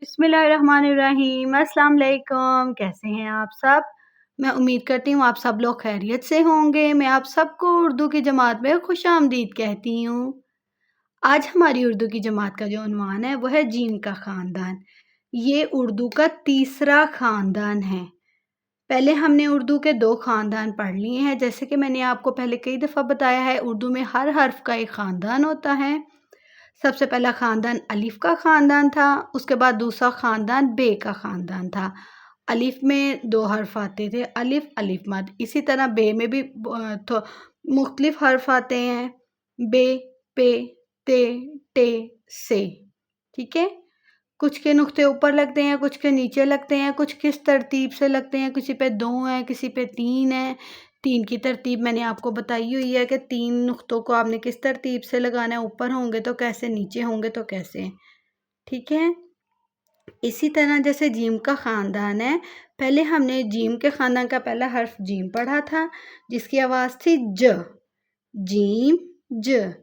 बिस्मिल्लाहिर्रहमानिर्रहीम। अस्सलाम वालेकुम। कैसे हैं आप सब? मैं उम्मीद करती हूँ आप सब लोग खैरियत से होंगे। मैं आप सबको उर्दू की जमात में खुशामदीद कहती हूँ। आज हमारी उर्दू की जमात का जो उन्वान है वो है जीम का ख़ानदान। ये उर्दू का तीसरा ख़ानदान है। पहले हमने उर्दू के 2 ख़ानदान पढ़ लिए हैं। जैसे कि मैंने आपको पहले कई दफ़ा बताया है, उर्दू में हर हर्फ़ का एक ख़ानदान होता है। सबसे पहला ख़ानदान अलिफ़ का ख़ानदान था, उसके बाद दूसरा ख़ानदान बे का ख़ानदान था। अलिफ़ में 2 हर्फ़ आते थे, अलिफ़, अलिफ़ मद। इसी तरह बे में भी तो मुख्तलिफ़ हर्फ़ आते हैं, बे, पे, ते, टे, से। ठीक है? कुछ के नुक्ते ऊपर लगते हैं, कुछ के नीचे लगते हैं, कुछ किस तरतीब से लगते हैं, किसी पे 2 हैं, किसी पे 3 हैं। 3 की तरतीब मैंने आपको बताई हुई है कि 3 नुक्तों को आपने किस तरतीब से लगाना है, ऊपर होंगे तो कैसे, नीचे होंगे तो कैसे, ठीक है? इसी तरह जैसे जीम का ख़ानदान है, पहले हमने जीम के ख़ानदान का पहला हर्फ जीम पढ़ा था, जिसकी आवाज़ थी ज, जीम, ज।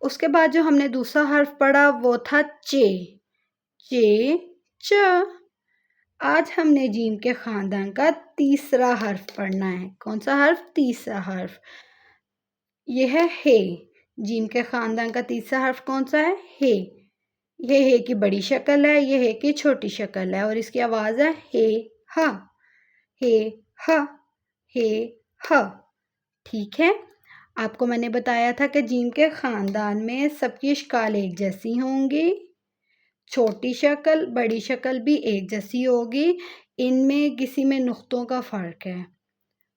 उसके बाद जो हमने दूसरा हर्फ पढ़ा वो था चे, चे, च। आज हमने जीम के ख़ानदान का तीसरा हर्फ पढ़ना है। कौन सा हर्फ? तीसरा हर्फ। ये है हे। जीम के ख़ानदान का तीसरा हर्फ कौन सा है? हे। ये हे की बड़ी शक्ल है, ये हे की छोटी शक्ल है और इसकी आवाज़ है हे, ह, हे, ह, हे, ह। ठीक है? आपको मैंने बताया था कि जीम के ख़ानदान में सबकी इश्काल एक जैसी होंगी। छोटी शक्ल, बड़ी शक्ल भी एक जैसी होगी। इनमें किसी में नुक्तों का फ़र्क है।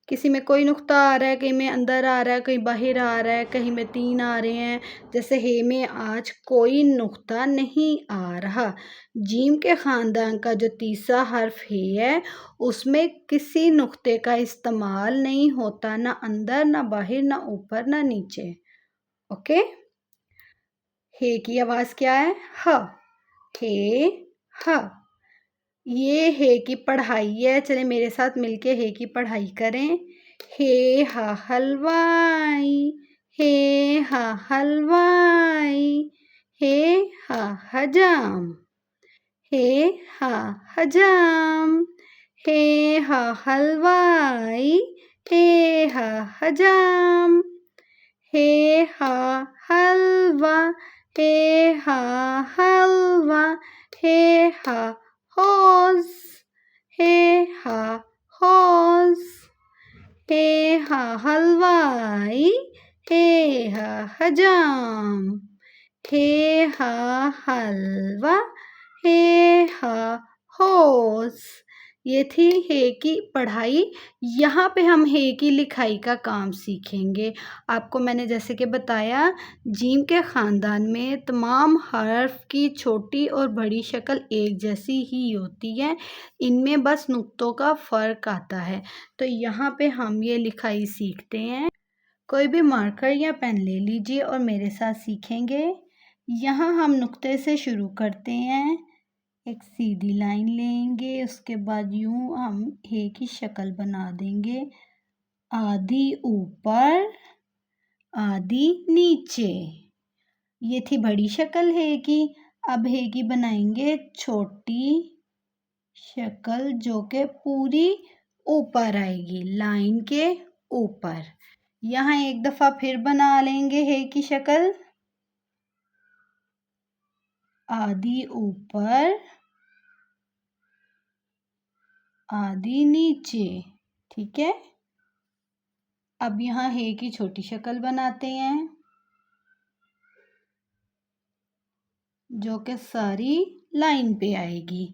किसी में कोई नुक्ता आ रहा है, कहीं में अंदर आ रहा है, कहीं बाहर आ रहा है, कहीं में 3 आ रहे हैं। जैसे हे में आज कोई नुक्ता नहीं आ रहा। जीम के ख़ानदान का जो तीसरा हर्फ हे है, उसमें किसी नुक्ते का इस्तेमाल नहीं होता, ना अंदर, ना बाहर, ना ऊपर, ना नीचे। ओके? हे की आवाज़ क्या है? ह। हे, ह। ये हे की पढ़ाई है। चलें मेरे साथ मिलके हे की पढ़ाई करें। हे हा हलवाई, हे हा हलवाई, हे हा हजाम, हे हा हजाम, हे हा हलवाई, हे हा हजाम, हे हा हलवा, हे हा हलवा, हे हा हौज़, हे हा हौज़, हे हा हलवाई, हे हा हजाम, हे हा हलवा, हे हा हौज़। ये थी हे की पढ़ाई। यहाँ पे हम हे की लिखाई का काम सीखेंगे। आपको मैंने जैसे कि बताया, जीम के ख़ानदान में तमाम हर्फ की छोटी और बड़ी शक्ल एक जैसी ही होती है। इनमें बस नुक्तों का फ़र्क आता है। तो यहाँ पे हम ये लिखाई सीखते हैं। कोई भी मार्कर या पेन ले लीजिए और मेरे साथ सीखेंगे। यहाँ हम नुक्ते से शुरू करते हैं। एक सीधी लाइन लेंगे, उसके बाद यूं हम हे की शक्ल बना देंगे। आधी ऊपर, आधी नीचे। ये थी बड़ी शक्ल हे की। अब हे की बनाएंगे छोटी शक्ल, जो कि पूरी ऊपर आएगी, लाइन के ऊपर। यहाँ एक दफ़ा फिर बना लेंगे हे की शक्ल। आधी ऊपर, आधी नीचे। ठीक है? अब यहाँ हे की छोटी शक्ल बनाते हैं, जो कि सारी लाइन पे आएगी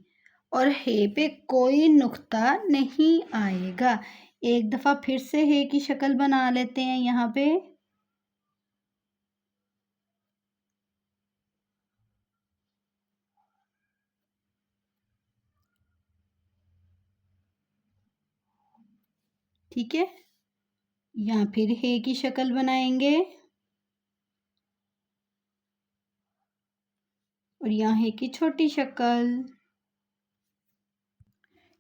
और हे पे कोई नुक्ता नहीं आएगा। एक दफ़ा फिर से हे की शक्ल बना लेते हैं यहाँ पे। ठीक है? यहाँ फिर हे की शक्ल बनाएंगे और यहाँ हे की छोटी शक्ल।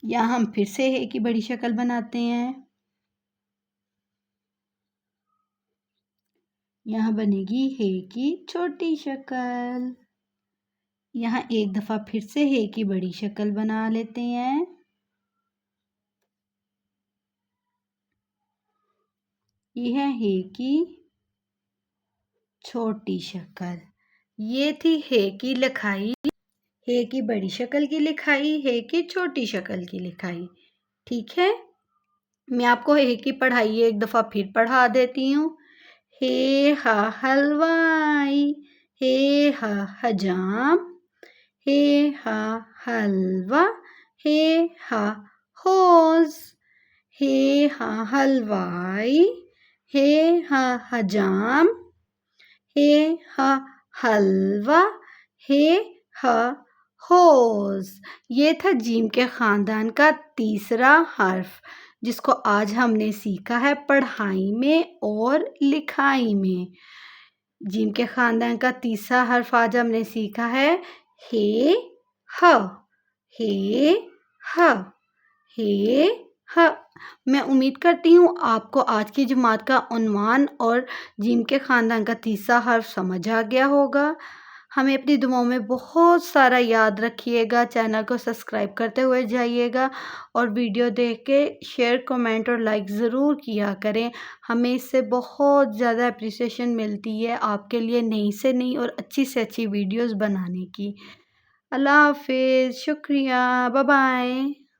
यहाँ हम फिर से हे की बड़ी शक्ल बनाते हैं। यहाँ बनेगी हे की छोटी शक्ल। यहाँ एक दफ़ा फिर से हे की बड़ी शक्ल बना लेते हैं। ये है हे की छोटी शक्ल। ये थी हे की लिखाई, हे की बड़ी शक्ल की लिखाई, हे की छोटी शक्ल की लिखाई। ठीक है? मैं आपको हे की पढ़ाई एक दफ़ा फिर पढ़ा देती हूँ। हे हा हलवाई, हे हा हजाम, हे हा हलवा, हे हा होज़। हे हा हलवाई, हे हा हजाम, हे हा हलवा, हे हा होज़। ये था जीम के ख़ानदान का तीसरा हर्फ, जिसको आज हमने सीखा है पढ़ाई में और लिखाई में। जीम के ख़ानदान का तीसरा हर्फ आज हमने सीखा है हे ह, हे ह, हे ह। मैं उम्मीद करती हूँ आपको आज की जमात का उन्वान और जीम के ख़ानदान का तीसरा हर्फ समझ आ गया होगा। हमें अपनी दुआओं में बहुत सारा याद रखिएगा, चैनल को सब्सक्राइब करते हुए जाइएगा और वीडियो देख के शेयर, कमेंट और लाइक ज़रूर किया करें। हमें इससे बहुत ज़्यादा एप्रिसिएशन मिलती है आपके लिए नई से नई और अच्छी से अच्छी वीडियोज़ बनाने की। अल्लाह हाफ़िज़, शुक्रिया, बाय बाय।